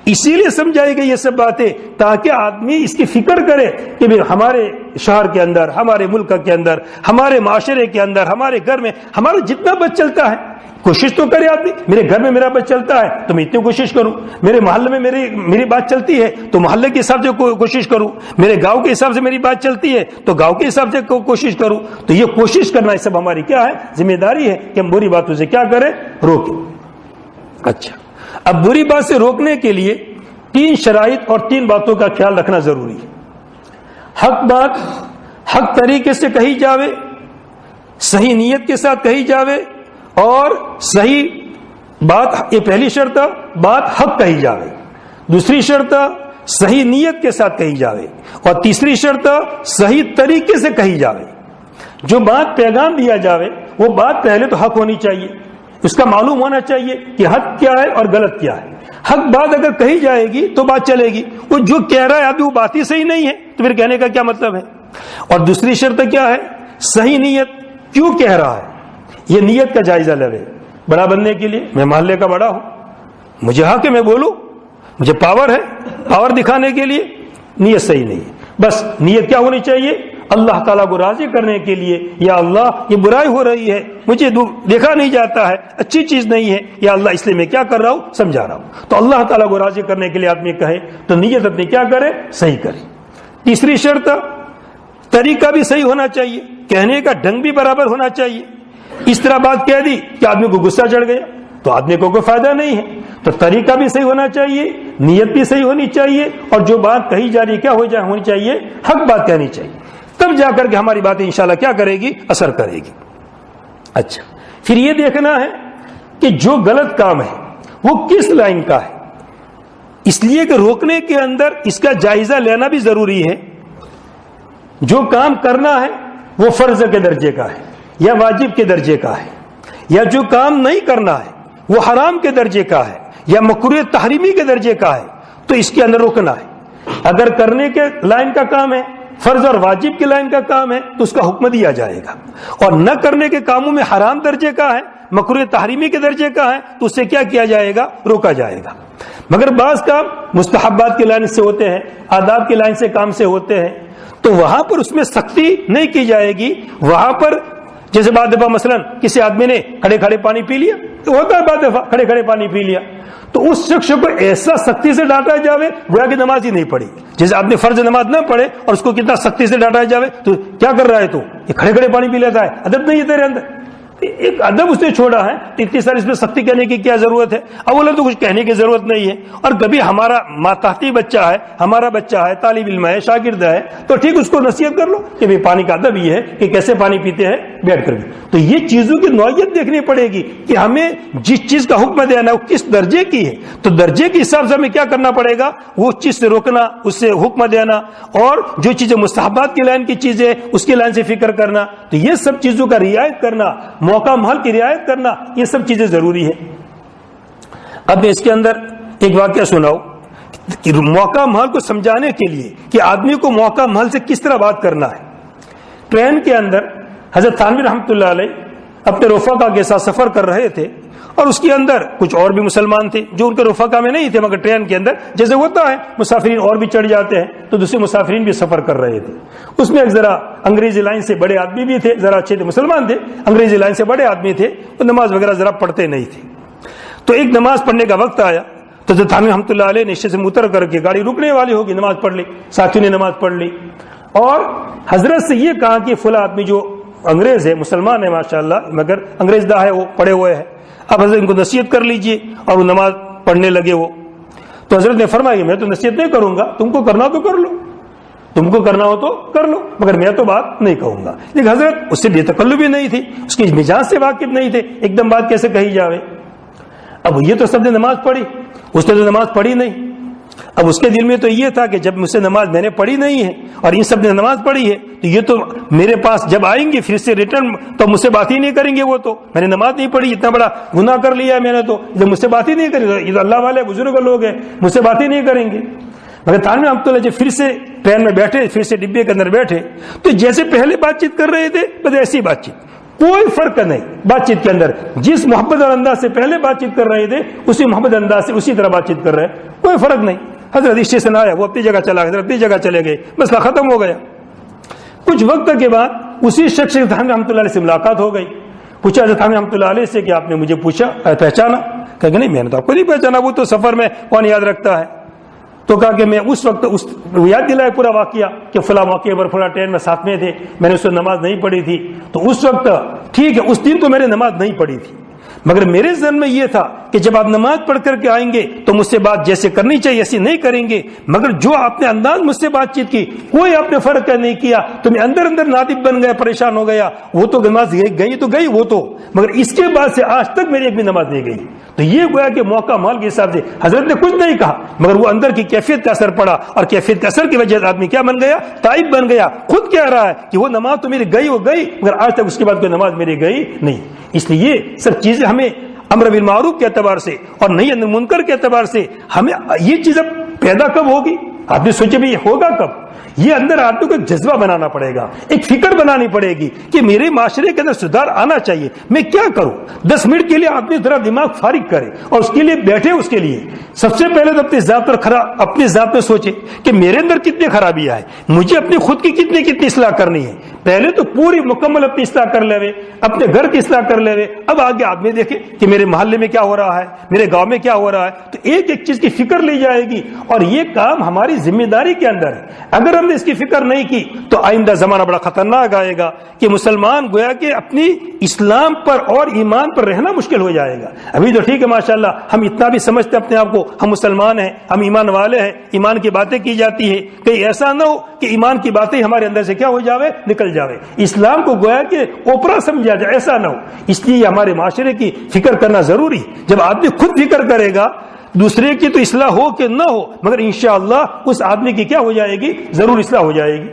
اسی لیے سمجھائی گئی یہ سب باتیں تاکہ آدمی اس کی فکر کرے کہ ہمارے شہر کے اندر، ہمارے ملک کے اندر، ہمارے معاشرے کے اندر، ہمارے گھر میں ہمارا جتنا بچ چلتا ہے، کوشش تو کرے آدمی، میرے گھر میں میرا بچ چلتا ہے تو میں اتنی کوشش کروں، میرے محلے میں میری بات چلتی ہے تو محلے کے حساب سے کوشش کروں، میرے گاؤں کے حساب سے میری بات چلتی ہے تو گاؤں کے حساب سے کوشش کروں۔ تو یہ کوشش کرنا یہ سب ہماری کیا ہے؟ ذمہ داری ہے کہ ہم بری باتوں سے کیا کریں؟ روکیں۔ اچھا، اب بری بات سے روکنے کے لیے 3 شرائط اور 3 باتوں کا خیال رکھنا ضروری ہے۔ حق بات حق طریقے سے کہی جاوے، صحیح نیت کے ساتھ کہی جاوے، اور صحیح بات، یہ پہلی شرط، بات حق کہی جاوے۔ دوسری شرط صحیح نیت کے ساتھ کہی جاوے، اور تیسری شرط صحیح طریقے سے کہی جاوے۔ جو بات پیغام دیا جاوے وہ بات پہلے تو حق ہونی چاہیے، اس کا معلوم ہونا چاہیے کہ حق کیا ہے اور غلط کیا ہے۔ حق بات اگر کہی جائے گی تو بات چلے گی، وہ جو کہہ رہا ہے ابھی وہ بات ہی صحیح نہیں ہے تو پھر کہنے کا کیا مطلب ہے؟ اور دوسری شرط کیا ہے؟ صحیح نیت، کیوں کہہ رہا ہے، یہ نیت کا جائزہ لے۔ بڑا بننے کے لیے، میں محلے کا بڑا ہوں، مجھے حق ہے میں بولوں، مجھے پاور ہے، پاور دکھانے کے لیے نیت صحیح نہیں ہے۔ بس نیت کیا ہونی چاہیے؟ اللہ تعالیٰ کو راضی کرنے کے لیے، یا اللہ یہ برائی ہو رہی ہے، مجھے دیکھا نہیں جاتا ہے، اچھی چیز نہیں ہے، یا اللہ اس لیے میں کیا کر رہا ہوں؟ سمجھا رہا ہوں۔ تو اللہ تعالیٰ کو راضی کرنے کے لیے آدمی کہے تو نیت اپنی کیا کرے؟ صحیح کرے۔ تیسری شرط، طریقہ بھی صحیح ہونا چاہیے، کہنے کا ڈھنگ بھی برابر ہونا چاہیے۔ اس طرح بات کہہ دی کہ آدمی کو غصہ چڑھ گیا تو آدمی کو کوئی فائدہ نہیں ہے۔ تو طریقہ بھی صحیح ہونا چاہیے، نیت بھی صحیح ہونی چاہیے، اور جو بات کہی جا رہی کیا ہونی چاہیے؟ حق بات کہنی چاہیے، تب جا کر کے ہماری باتیں انشاءاللہ کیا کرے گی؟ اثر کرے گی۔ اچھا، پھر یہ دیکھنا ہے کہ جو غلط کام ہے وہ کس لائن کا ہے، اس لیے کہ روکنے کے اندر اس کا جائزہ لینا بھی ضروری ہے. جو کام کرنا ہے وہ فرض کے درجے کا ہے یا واجب کے درجے کا ہے, یا جو کام نہیں کرنا ہے وہ حرام کے درجے کا ہے یا مکروہ تحریمی کے درجے کا ہے, تو اس کے اندر رکنا ہے. اگر کرنے کے لائن کا کام ہے, فرض اور واجب کے لائن کا کام ہے, تو اس کا حکم دیا جائے گا. اور نہ کرنے کے کاموں میں حرام درجے کا ہے, مکروہ تحریمی کے درجے کا ہے, تو اسے کیا کیا جائے گا؟ روکا جائے گا. مگر بعض کام مستحبات کی لائن سے ہوتے ہیں, آداب کی لائن سے کام سے ہوتے ہیں, تو وہاں پر اس میں سختی نہیں کی جائے گی. وہاں پر جیسے بعض دفعہ مثلا کسی آدمی نے کھڑے کھڑے پانی پی لیا, تو ہوتا ہے بعض دفعہ کھڑے کھڑے پانی پی لیا, تو اس شخص کو ایسا سختی سے ڈانٹا جاوے گویا کہ نماز ہی نہیں پڑھی. جیسے آپ نے فرض نماز نہ پڑھے اور اس کو کتنا سختی سے ڈانٹا جاوے, تو کیا کر رہا ہے تو یہ کھڑے کھڑے پانی پی لیتا ہے, ادب نہیں ہے تیرے اندر. ایک ادب اس نے چھوڑا ہے, تو اتنی ساری اس میں سختی کرنے کی کیا ضرورت ہے؟ اولا تو کچھ کہنے کی ضرورت نہیں ہے. اور کبھی ہمارا ماتحتی بچہ ہے, ہمارا بچہ ہے, طالب علم ہے, شاگرد ہے, تو ٹھیک اس کو نصیحت کر لو کہ بھائی پانی کا ادب یہ ہے کہ کیسے پانی پیتے ہیں بیٹھ کر بھی. تو یہ چیزوں کی نوعیت دیکھنی پڑے گی کہ ہمیں جس چیز کا حکم دینا ہے وہ کس درجے کی ہے, تو درجے کے حساب سے ہمیں کیا کرنا پڑے گا؟ وہ چیز سے روکنا, اس سے حکم دینا, اور جو چیزیں مستحبات کی لائن کی چیزیں اس کی لائن سے فکر کرنا. تو یہ سب چیزوں کا رعایت کرنا, موقع محل کی رعایت کرنا, یہ سب چیزیں ضروری ہے. اب میں اس کے اندر ایک واقعہ سناؤں کہ موقع محل کو سمجھانے کے لیے کہ آدمی کو موقع محل سے کس طرح بات کرنا ہے. ٹرین کے اندر حضرت تھانوی رحمۃ اللہ علیہ اپنے رفقا کے ساتھ سفر کر رہے تھے, اور اس کے اندر کچھ اور بھی مسلمان تھے جو ان کے رفقا میں نہیں تھے, مگر ٹرین کے اندر جیسے ہوتا ہے مسافرین اور بھی چڑھ جاتے ہیں, تو دوسرے مسافرین بھی سفر کر رہے تھے. اس میں ایک ذرا انگریزی لائن سے بڑے آدمی بھی تھے, ذرا اچھے تھے, مسلمان تھے, انگریزی لائن سے بڑے آدمی تھے, وہ نماز وغیرہ ذرا پڑھتے نہیں تھے. تو ایک نماز پڑھنے کا وقت آیا, تو حضرت تھانوی رحمۃ اللہ علیہ نے نشے سے اتر کر کے گاڑی رکنے والی ہوگی, نماز پڑھ لی, ساتھیوں نے نماز پڑھ لی, اور حضرت سے یہ کہا کہ فلاں آدمی جو انگریز ہے, مسلمان ہے ماشاءاللہ, مگر انگریز دا ہے, وہ پڑھے ہوئے ہیں, اب حضرت ان کو نصیحت کر لیجئے. اور وہ نماز پڑھنے لگے وہ. تو حضرت نے فرمایا میں تو نصیحت نہیں کروں گا, تم کو کرنا تو کر لو, تم کو کرنا ہو تو کر لو, مگر میں تو بات نہیں کہوں گا. لیکن حضرت اس سے بے تکلف بھی نہیں تھی, اس کی مزاج سے واقف نہیں تھے, ایک دم بات کیسے کہی جاوے. اب یہ تو سب نے نماز پڑھی, اس نے تو نماز پڑھی نہیں. اب اس کے دل میں تو یہ تھا کہ جب مجھ سے نماز میں نے پڑھی نہیں ہے اور ان سب نے نماز پڑھی ہے, تو یہ تو میرے پاس جب آئیں گے پھر سے ریٹرن تو مجھ سے بات ہی نہیں کریں گے. وہ تو میں نے نماز نہیں پڑھی, اتنا بڑا گناہ کر لیا میں نے, تو جب مجھ سے بات ہی نہیں کریں گے, یہ تو اللہ والے بزرگ لوگ ہیں, مجھ سے بات ہی نہیں کریں گے. مگر تھانوی رحمۃ اللہ جب پھر سے ٹرین میں بیٹھے, پھر سے ڈبے کے اندر بیٹھے, تو جیسے پہلے بات چیت کر رہے تھے بس ایسی بات چیت, کوئی فرق نہیں بات چیت کے اندر. جس محبت اور انداز سے پہلے بات چیت کر رہے تھے اسی محبت انداز سے اسی طرح بات چیت کر رہے, کوئی فرق نہیں. حضرت اسٹیشن آیا, وہ اپنی جگہ چلا گیا, اپنی جگہ چلے گئے, مسئلہ ختم ہو گیا. کچھ وقت کے بعد اسی شخص سے تھانوی رحمۃ اللہ علیہ سے ملاقات ہو گئی. پوچھا حضرت تھانوی رحمۃ اللہ علیہ سے کہ آپ نے مجھے پوچھا پہچانا؟ کہا کہ نہیں میں نے تو آپ کو نہیں پہچانا, وہ تو سفر میں کون یاد رکھتا ہے. تو کہا کہ میں اس وقت یاد دلایا پورا واقعہ کہ فلاں موقع پر فلاں ٹرین میں ساتھ میں تھے, میں نے اس وقت نماز نہیں پڑھی تھی. تو اس وقت ٹھیک ہے, اس دن تو میں نے نماز نہیں پڑھی تھی, مگر میرے ذہن میں یہ تھا کہ جب آپ نماز پڑھ کر کے آئیں گے تو مجھ سے بات جیسے کرنی چاہیے ایسی نہیں کریں گے. مگر جو آپ نے انداز مجھ سے بات چیت کی, کوئی آپ نے فرق نہیں کیا, تو میں اندر اندر نادب بن گیا, پریشان ہو گیا. وہ تو نماز گئی تو گئی وہ تو, مگر اس کے بعد سے آج تک میری ایک بھی نماز نہیں گئی. تو یہ گویا کہ موقع مال کے حساب سے حضرت نے کچھ نہیں کہا, مگر وہ اندر کی کیفیت کا اثر پڑا, اور کیفیت کے اثر کی وجہ سے آدمی کیا بن گیا؟ تائب بن گیا. خود کہہ رہا ہے کہ وہ نماز تو میری گئی وہ گئی, مگر آج تک اس کے بعد کوئی نماز میری گئی نہیں. اس لیے یہ سب چیزیں ہمیں امر بالمعروف کے اعتبار سے اور نہی عن المنکر کے اعتبار سے ہمیں یہ چیزیں پیدا کب ہوگی؟ آپ نے سوچے بھی یہ ہوگا کب؟ یہ اندر آدمی کو ایک جذبہ بنانا پڑے گا, ایک فکر بنانی پڑے گی کہ میرے معاشرے کے اندر سدھار آنا چاہیے, میں کیا کروں. 10 منٹ کے لیے آدمی ذرا دماغ فارغ کرے اور اس کے لیے بیٹھے. اس کے لیے سب سے پہلے تو اپنی ذات میں سوچے کہ میرے اندر کتنی خرابیاں ہیں, مجھے اپنی خود کی کتنی اصلاح کرنی ہے. پہلے تو پوری مکمل اپنی اصلاح کر لے, اپنے گھر کی اصلاح کر لے. اب آگے آدمی دیکھے کہ میرے محلے میں کیا ہو رہا ہے, میرے گاؤں میں کیا ہو رہا ہے, تو ایک ایک چیز کی فکر لی جائے گی. اور یہ کام ہماری ذمہ داری کے اندر ہے. اگر ہم نے اس کی فکر نہیں کی تو آئندہ زمانہ بڑا خطرناک آئے گا کہ مسلمان گویا کہ اپنی اسلام پر اور ایمان پر رہنا مشکل ہو جائے گا. ابھی تو ٹھیک ہے ماشاءاللہ, ہم اتنا بھی سمجھتے اپنے آپ کو ہم مسلمان ہیں, ہم ایمان والے ہیں, ایمان کی باتیں کی جاتی ہے. کہیں ایسا نہ ہو کہ ایمان کی باتیں ہمارے اندر سے کیا ہو جاوے, نکل جاوے, اسلام کو گویا کہ اوپرا سمجھا جائے, ایسا نہ ہو. اس لیے ہمارے معاشرے کی فکر کرنا ضروری. جب آدمی خود فکر کرے گا, دوسرے کی تو اصلاح ہو کہ نہ ہو، مگر انشاءاللہ اس آدمی کی کیا ہو جائے گی، ضرور اصلاح ہو جائے گی۔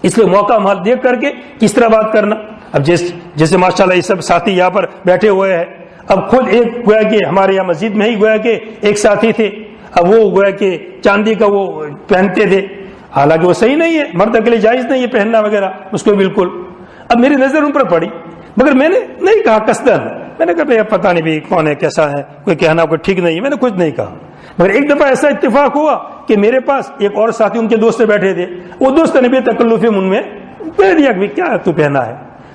اس لیے موقع محل دیکھ کر کے کس طرح بات کرنا۔ اب جیسے ماشاءاللہ یہ سب ساتھی یہاں پر بیٹھے ہوئے ہیں، اب خود ایک گویا کہ ہمارے یہاں مسجد میں ہی گویا کہ ایک ساتھی تھے، اب وہ گویا کہ چاندی کا وہ پہنتے تھے، حالانکہ وہ صحیح نہیں ہے، مرد کے لیے جائز نہیں ہے پہننا وغیرہ اس کو بالکل۔ اب میری نظر ان پر پڑی، مگر میں نے نہیں کہا قصدن، میں نے کہا بھائی پتہ نہیں بھی کون ہے کیسا ہے، کوئی کہنا کوئی ٹھیک نہیں ہے، میں نے کچھ نہیں کہا۔ مگر ایک دفعہ ایسا اتفاق ہوا کہ میرے پاس ایک اور ساتھی ان کے دوست بیٹھے تھے، وہ دوست نے بھی تکلف ان میں کہہ دیا کہ کیا تو پہنا ہے۔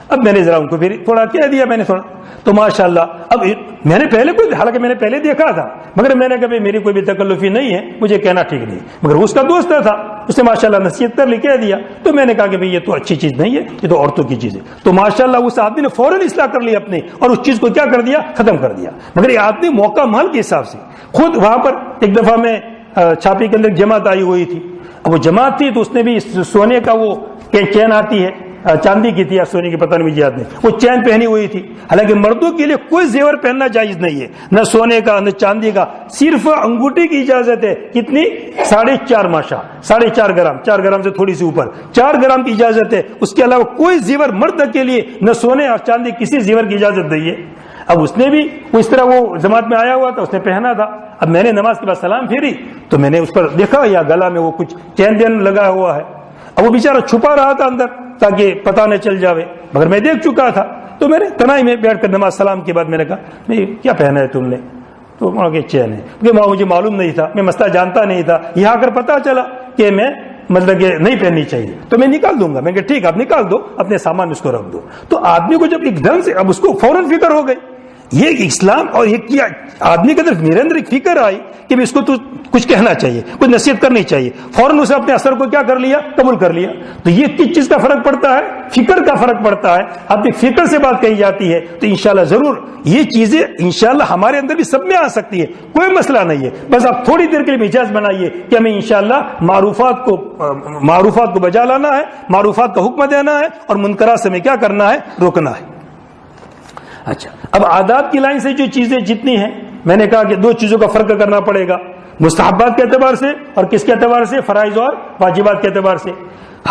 اب میں نے ذرا ان کو پھر تھوڑا کہہ دیا، میں نے تھوڑا تو ماشاءاللہ اب میں نے پہلے کوئی، حالانکہ میں نے پہلے دیکھا تھا، مگر میں نے کہا میری کوئی بھی تکلفی نہیں ہے، مجھے کہنا ٹھیک نہیں، مگر اس کا دوست تھا، اس نے ماشاءاللہ نصیحت کر لی، کہہ دیا، تو میں نے کہا کہ یہ تو اچھی چیز نہیں ہے، یہ تو عورتوں کی چیز ہے۔ تو ماشاءاللہ اس آدمی نے فوراً اصلاح کر لی اپنی، اور اس چیز کو کیا کر دیا، ختم کر دیا۔ مگر یہ آدمی موقع محل کے حساب سے خود وہاں پر ایک دفعہ میں چھاپی کے اندر جماعت آئی ہوئی تھی، اب وہ جماعت تھی تو اس نے بھی سونے کا وہ چین آتی ہے، چاندی کی تھی یا سونے کی پتہ نہیں یاد نہیں، وہ چین پہنی ہوئی تھی۔ حالانکہ مردوں کے لیے کوئی زیور پہننا جائز نہیں ہے، نہ سونے کا نہ چاندی کا، صرف انگوٹھی کی اجازت ہے۔ کتنی؟ 4.5 ماشا، 4.5 گرام، 4 گرام سے تھوڑی سی اوپر 4 گرام کی اجازت ہے۔ اس کے علاوہ کوئی زیور مرد کے لیے نہ سونے اور چاندی کسی زیور کی اجازت نہیں ہے۔ اب اس نے بھی اس طرح وہ جماعت میں آیا ہوا تھا، اس نے پہنا تھا۔ اب میں نے نماز کے بعد سلام پھیری تو میں نے اس پر دیکھا یا گلا میں وہ کچھ چین دین لگا ہوا ہے، اب وہ بیچارہ چھپا رہا تھا اندر تاکہ پتہ نہ چل جاوے، مگر میں دیکھ چکا تھا، تو میں نے تنہائی میں بیٹھ کر نماز سلام کے بعد میں نے کہا نہیں کیا پہنا ہے تم نے، تو وہاں کے چین ہے، کیونکہ مجھے معلوم نہیں تھا، میں مسئلہ جانتا نہیں تھا، یہاں آ کر پتہ چلا کہ میں مطلب کہ نہیں پہننی چاہیے، تو میں نکال دوں گا۔ میں کہ ٹھیک آپ نکال دو، اپنے سامان اس کو رکھ دو۔ تو آدمی کو جب ایک ڈھنگ سے اب اس کو فوراً فکر ہو گئی، یہ اسلام اور یہ کیا آدمی کے اندر میرے اندر ایک فکر آئی کہ اس کو تو کچھ کہنا چاہیے، کچھ نصیحت کرنی چاہیے، فوراً اسے اپنے اثر کو کیا کر لیا، قبول کر لیا۔ تو یہ کس چیز کا فرق پڑتا ہے؟ فکر کا فرق پڑتا ہے۔ اپنی فکر سے بات کہی جاتی ہے تو انشاءاللہ ضرور یہ چیزیں انشاءاللہ ہمارے اندر بھی سب میں آ سکتی ہے، کوئی مسئلہ نہیں ہے۔ بس آپ تھوڑی دیر کے لیے مزاج بنائیے کہ ہمیں انشاءاللہ معروفات کو بجا لانا ہے، معروفات کا حکم دینا ہے، اور منکرات سے ہمیں کیا کرنا ہے، روکنا ہے۔ اچھا، اب آداب کی لائن سے جو چیزیں جتنی ہیں، میں نے کہا کہ 2 چیزوں کا فرق کرنا پڑے گا، مستحبات کے اعتبار سے اور کس کے اعتبار سے، فرائض اور واجبات کے اعتبار سے۔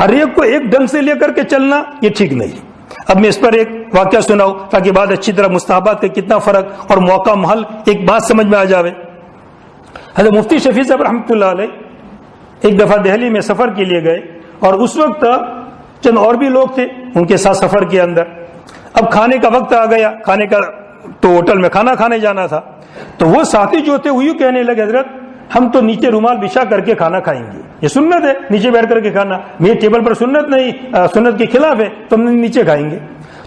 ہر ایک کو ایک ڈھنگ سے لے کر کے چلنا یہ ٹھیک نہیں۔ اب میں اس پر ایک واقعہ سناؤں تاکہ بات اچھی طرح مستحبات کا کتنا فرق اور موقع محل ایک بات سمجھ میں آ جاوے۔ حضرت مفتی شفیع صاحب رحمۃ اللہ علیہ ایک دفعہ دہلی میں سفر کے لیے گئے، اور اس وقت چند اور بھی لوگ تھے ان کے ساتھ سفر کے اندر۔ اب کھانے کا وقت آ گیا، کھانے کا تو ہوٹل میں کھانا کھانے جانا تھا، تو وہ ساتھی جو تھے وہ یوں کہنے لگے حضرت ہم تو نیچے رومال بچھا کر کے کھانا کھائیں گے، یہ سنت ہے نیچے بیٹھ کر کے کھانا، میرے ٹیبل پر سنت نہیں، سنت کے خلاف ہے، تو ہم نیچے کھائیں گے۔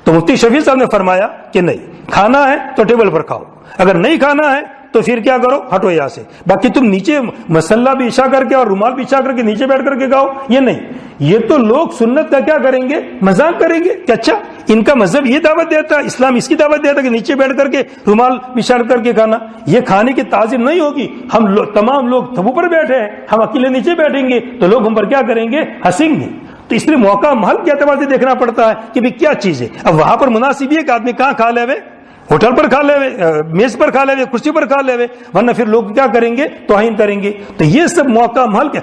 تو مفتی شفیع صاحب نے فرمایا کہ نہیں، کھانا ہے تو ٹیبل پر کھاؤ، اگر نہیں کھانا ہے تو پھر کیا کرو، ہٹو یہاں سے، باقی تم نیچے مسلح بھی بچھا کر کے اور رومال بچھا کر کے نیچے بیٹھ کر کے کھاؤ، یہ نہیں۔ یہ تو لوگ سنت کا کیا کریں گے، مذاق کریں گے کہ اچھا ان کا مذہب یہ دعوت دیتا ہے، اسلام اس کی دعوت دیتا ہے کہ نیچے بیٹھ کر کے رومال بچھا کر کے کھانا، یہ کھانے کی تعظیم نہیں ہوگی۔ ہم تمام لوگ تھبو پر بیٹھے ہیں، ہم اکیلے نیچے بیٹھیں گے تو لوگ ہم پر کیا کریں گے، ہنسیں گے۔ تو اس لیے موقع محل کے اعتبار سے دیکھنا پڑتا ہے کہ بھی کیا چیز ہے۔ اب وہاں پر مناسب یہ کہ آدمی کہاں کھا لے، ہوٹل پر کھا لے، میز پر کھا لے، کرسی پر کھا لے، ورنہ پھر لوگ کیا کریں گے، توہین کریں گے۔ تو یہ سب موقع محل کے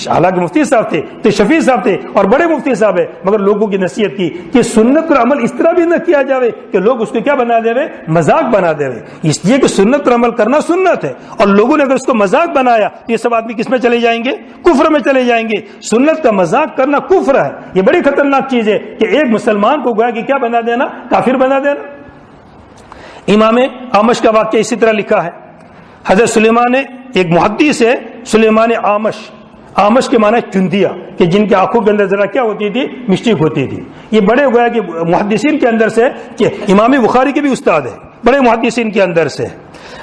حالانکہ مفتی صاحب تھے تو شفیع صاحب تھے اور بڑے مفتی صاحب ہے، مگر لوگوں کی نصیحت کی کہ سنت پر عمل اس طرح بھی نہ کیا جاوے کہ لوگ اس کو کیا بنا دے، مذاق بنا دے۔ اس لیے کہ سنت پر عمل کرنا سنت ہے، اور لوگوں نے اگر اس کو مذاق بنایا تو یہ سب آدمی کس میں چلے جائیں گے، کفر میں چلے جائیں گے۔ سنت کا مذاق کرنا کفر ہے، یہ بڑی خطرناک چیز ہے کہ ایک مسلمان کو گویا کہ کیا بنا دینا، کافر بنا دینا۔ امام آمش کا واقعہ اسی طرح لکھا ہے۔ حضرت سلیمان نے ایک محدث ہے سلیمان آمش کے معنی چندیا، کہ جن کے آنکھوں کے اندر ذرا کیا ہوتی تھی، مسٹیک ہوتی تھی۔ یہ بڑے گویا کہ محدثین کے اندر سے، کہ امام بخاری کے بھی استاد ہے، بڑے محدثین کے اندر سے۔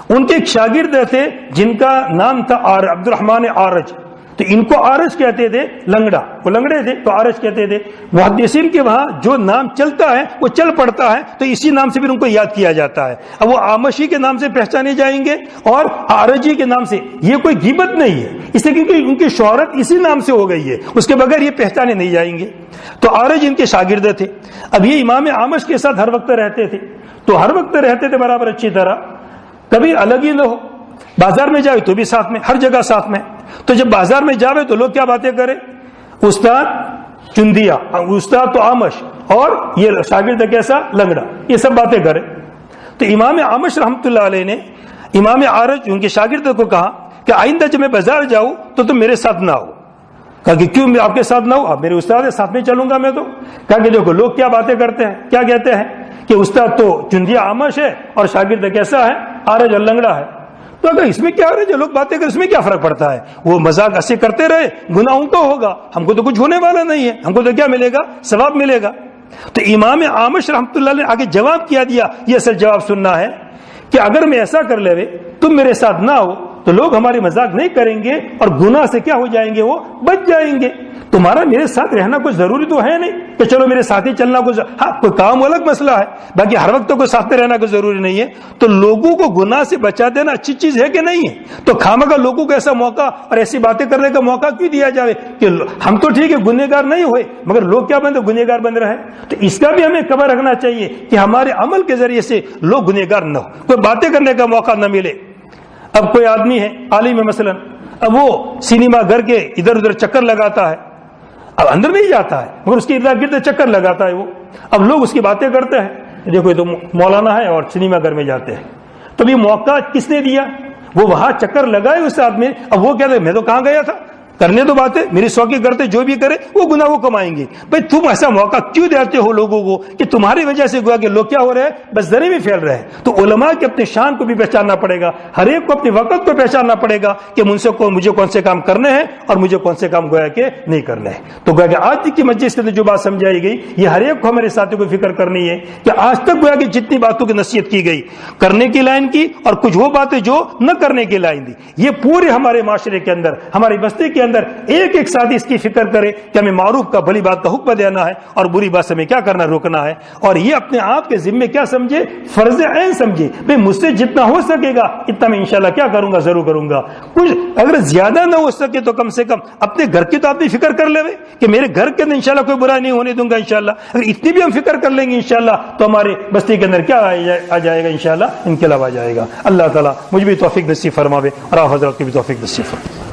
ان کے ایک شاگرد تھے جن کا نام تھا عبد الرحمن عارج، تو ان کو عارج کہتے تھے، لنگڑا، وہ لنگڑے تھے تو عارج کہتے تھے۔ محدثین کے وہاں جو نام چلتا ہے وہ چل پڑتا ہے، تو اسی نام سے پھر ان کو یاد کیا جاتا ہے۔ اب وہ آمشی کے نام سے پہچانے جائیں گے اور عارجی کے نام سے، یہ کوئی غیبت نہیں ہے، اس لیے کیونکہ ان کی شہرت اسی نام سے ہو گئی ہے، اس کے بغیر یہ پہچانے نہیں جائیں گے۔ تو عارج ان کے شاگرد تھے۔ اب یہ امام آمش کے ساتھ ہر وقت رہتے تھے، تو ہر وقت رہتے تھے برابر اچھی طرح، کبھی الگ ہی نہ ہو، بازار میں جاوے تو بھی ساتھ میں، ہر جگہ ساتھ میں. تو جب بازار میں جاوے تو لوگ کیا باتیں کرے؟ استاد چندیا، استاد تو آمش، اور یہ شاگرد کیسا لنگڑا، یہ سب باتیں کرے. تو امام آمش رحمۃ اللہ علیہ نے امام عارج ان کے شاگرد کو کہا کہ آئندہ جب میں بازار جاؤں تو تم میرے ساتھ نہ ہو. کہا کہ کیوں میں آپ کے ساتھ نہ ہوں؟ آپ میرے استاد ہیں، ساتھ میں چلوں گا میں تو. کہا کہ دیکھو لوگ کیا باتیں کرتے ہیں، کیا کہتے ہیں کہ استاد تو چندیا آمش ہے اور شاگرد کیسا ہے؟ عارج اور لنگڑا ہے. تو اگر اس میں کیا ہے، جو لوگ باتیں کریں اس میں کیا فرق پڑتا ہے؟ وہ مذاق ایسے کرتے رہے، گناہ ان کو ہوگا، ہم کو تو کچھ ہونے والا نہیں ہے، ہم کو تو کیا ملے گا؟ ثواب ملے گا. تو امام عامش رحمۃ اللہ نے آگے جواب کیا دیا، یہ اصل جواب سننا ہے کہ اگر میں ایسا کر لے تم میرے ساتھ نہ ہو تو لوگ ہماری مذاق نہیں کریں گے اور گناہ سے کیا ہو جائیں گے؟ وہ بچ جائیں گے. تمہارا میرے ساتھ رہنا کوئی ضروری تو ہے نہیں کہ چلو میرے ساتھ ہی چلنا ہاں کوئی کام الگ مسئلہ ہے، باقی ہر وقت تو کوئی ساتھ میں رہنا کوئی ضروری نہیں ہے. تو لوگوں کو گناہ سے بچا دینا اچھی چیز ہے کہ نہیں ہے؟ تو خامخواہ لوگوں کو ایسا موقع اور ایسی باتیں کرنے کا موقع کیوں دیا جائے کہ ہم تو ٹھیک ہے گنہگار نہیں ہوئے مگر لوگ کیا بنے؟ گنہگار بن رہے ہیں. تو اس کا بھی ہمیں خبر رکھنا چاہیے کہ ہمارے عمل کے ذریعے سے لوگ گنہگار نہ ہو، کوئی باتیں کرنے کا موقع نہ ملے. اب کوئی آدمی ہے عالم ہے مثلا، اب وہ سینما گھر کے ادھر ادھر چکر لگاتا ہے، اب اندر نہیں جاتا ہے مگر اس کے ارد گرد چکر لگاتا ہے وہ. اب لوگ اس کی باتیں کرتے ہیں، دیکھو یہ تو مولانا ہے اور سنیما گھر میں جاتے ہیں. تو یہ موقع کس نے دیا؟ وہ وہاں چکر لگائے اس آدمی. اب وہ کہتے میں تو کہاں گیا تھا، کرنے تو باتیں میری شوقی کرتے، جو بھی کرے وہ گناہ وہ کمائیں گے. بھائی تم ایسا موقع کیوں دیتے ہو لوگوں کو کہ تمہاری وجہ سے گویا کہ لوگ کیا ہو رہے ہیں؟ بس زری میں پھیل رہے ہیں. تو علماء کے اپنے شان کو بھی پہچاننا پڑے گا، ہر ایک کو اپنے وقت کو پہچاننا پڑے گا کہ مجھے کون سے کام کرنے ہیں اور مجھے کون سے کام گویا کہ نہیں کرنے ہیں. تو گویا کہ آج کی مجلس کے اندر جو بات سمجھائی گئی یہ ہر ایک کو ہمارے ساتھیوں کو فکر کرنی ہے کہ آج تک گویا کہ جتنی باتوں کی نصیحت کی گئی کرنے کی لائن کی اور کچھ وہ باتیں جو نہ کرنے کی لائن دی، یہ پورے ہمارے معاشرے کے اندر ہماری بستی کے اندر ایک ساتھ اس کی فکر کرے کہ ہمیں معروف کا بھلی بات کا حکم دینا ہے اور بری بات سے ہمیں کیا کرنا روکنا ہے. اور یہ اپنے آپ کے ذمے کیا سمجھے؟ فرض عین سمجھے. بھئی مجھ سے جتنا ہو سکے گا اتنا میں انشاءاللہ کیا کروں گا؟ ضرور کروں گا. کچھ اگر زیادہ نہ ہو سکے تو کم سے کم اپنے گھر کی تو آپ بھی فکر کر لے کہ میرے گھر کے اندر انشاءاللہ کوئی برا نہیں ہونے دوں گا انشاءاللہ. اگر اتنی بھی ہم فکر کر لیں گے انشاءاللہ تو ہمارے بستی کے اندر کیا آ جائے گا؟ انشاءاللہ انقلاب آ جائے گا. اللہ تعالیٰ مجھ بھی توفیق نصیب فرماوے اور آپ حضرات کو بھی توفیق نصیب فرماوے.